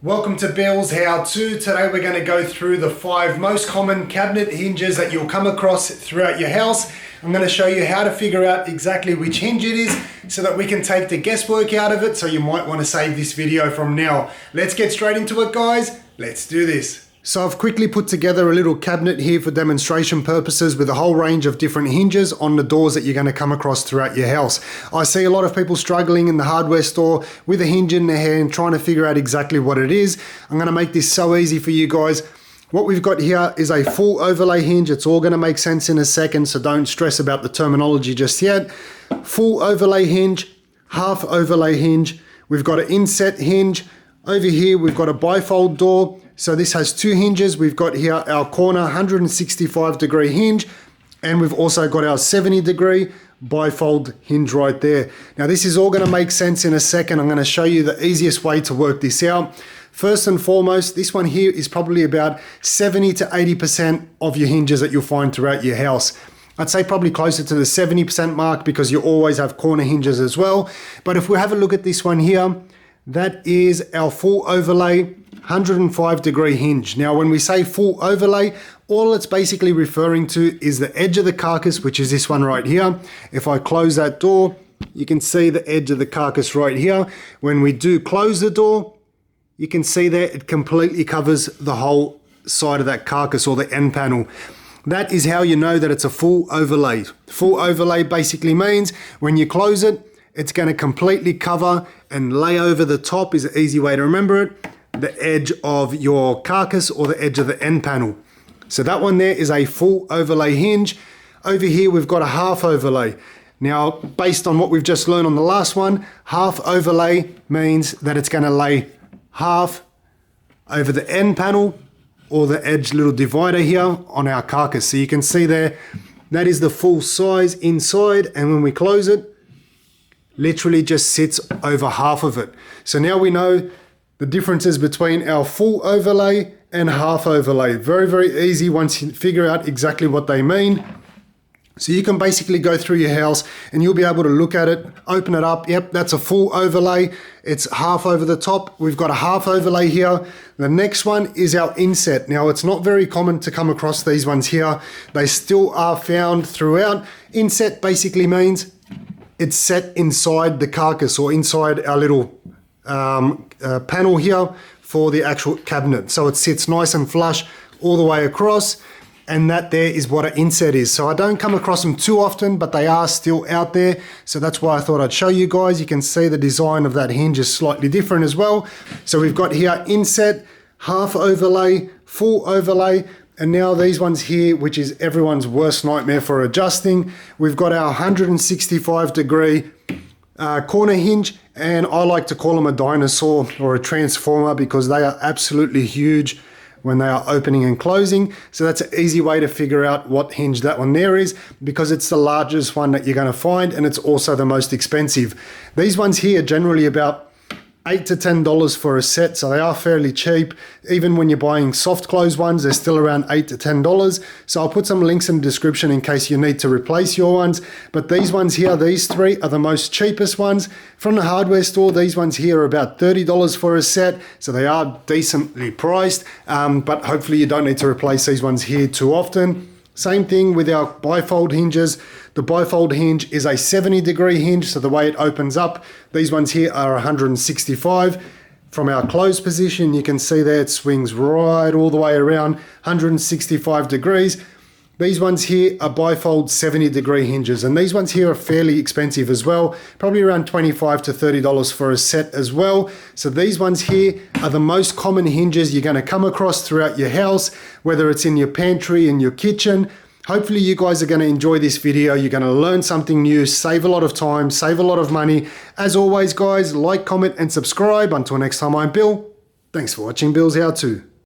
Welcome to Bill's How-To. Today we're going to go through the 5 most common cabinet hinges that you'll come across throughout your house. I'm going to show you how to figure out exactly which hinge it is so that we can take the guesswork out of it, so you might want to save this video from now. Let's get straight into it, guys. Let's do this. So I've quickly put together a little cabinet here for demonstration purposes with a whole range of different hinges on the doors that you're going to come across throughout your house. I see a lot of people struggling in the hardware store with a hinge in their hand trying to figure out exactly what it is. I'm going to make this so easy for you guys. What we've got here is a full overlay hinge. It's all going to make sense in a second, so don't stress about the terminology just yet. Full overlay hinge, half overlay hinge. We've got an inset hinge. Over here we've got a bifold door. So this has 2 hinges. We've got here our corner 165 degree hinge, and we've also got our 70 degree bifold hinge right there. Now this is all going to make sense in a second. I'm going to show you the easiest way to work this out. First and foremost, this one here is probably about 70 to 80% of your hinges that you'll find throughout your house. I'd say probably closer to the 70% mark because you always have corner hinges as well. But if we have a look at this one here, that is our full overlay 105 degree hinge. Now when we say full overlay, all it's basically referring to is the edge of the carcass, which is this one right here. If I close that door, you can see the edge of the carcass right here. When we do close the door, you can see there it completely covers the whole side of that carcass or the end panel. That is how you know that it's a full overlay. Full overlay basically means when you close it, it's going to completely cover and lay over the top, is an easy way to remember it, the edge of your carcass or the edge of the end panel. So that one there is a full overlay hinge. Over here we've got a half overlay. Now based on what we've just learned on the last one, half overlay means that it's going to lay half over the end panel or the edge little divider here on our carcass. So you can see there, that is the full size inside, and when we close it, literally just sits over half of it. So now we know the differences between our full overlay and half overlay. Very, very easy once you figure out exactly what they mean. So you can basically go through your house and you'll be able to look at it, open it up. Yep, that's a full overlay. It's half over the top. We've got a half overlay here. The next one is our inset. Now it's not very common to come across these ones here. They still are found throughout. Inset basically means it's set inside the carcass or inside our little panel here for the actual cabinet. So it sits nice and flush all the way across, and that there is what an inset is. So I don't come across them too often, but they are still out there. So that's why I thought I'd show you guys. You can see the design of that hinge is slightly different as well. So we've got here inset, half overlay, full overlay, and now these ones here, which is everyone's worst nightmare for adjusting. We've got our 165 degree corner hinge, and I like to call them a dinosaur or a transformer because they are absolutely huge when they are opening and closing. So that's an easy way to figure out what hinge that one there is, because it's the largest one that you're going to find, and it's also the most expensive. These ones here are generally about $8 to $10 for a set, so they are fairly cheap. Even when you're buying soft close ones, they're still around $8 to $10. So I'll put some links in the description in case you need to replace your ones. But these ones here, these 3 are the most cheapest ones. From the hardware store, these ones here are about $30 for a set, so they are decently priced, but hopefully you don't need to replace these ones here too often. Same thing with our bifold hinges. The bifold hinge is a 70 degree hinge, so the way it opens up, these ones here are 165. From our closed position, you can see there it swings right all the way around 165 degrees. These ones here are bifold 70 degree hinges, and these ones here are fairly expensive as well, probably around $25 to $30 for a set as well. So these ones here are the most common hinges you're going to come across throughout your house, whether it's in your pantry, in your kitchen. Hopefully you guys are going to enjoy this video. You're going to learn something new, save a lot of time, save a lot of money. As always, guys, like, comment, and subscribe. Until next time, I'm Bill. Thanks for watching Bill's How-To.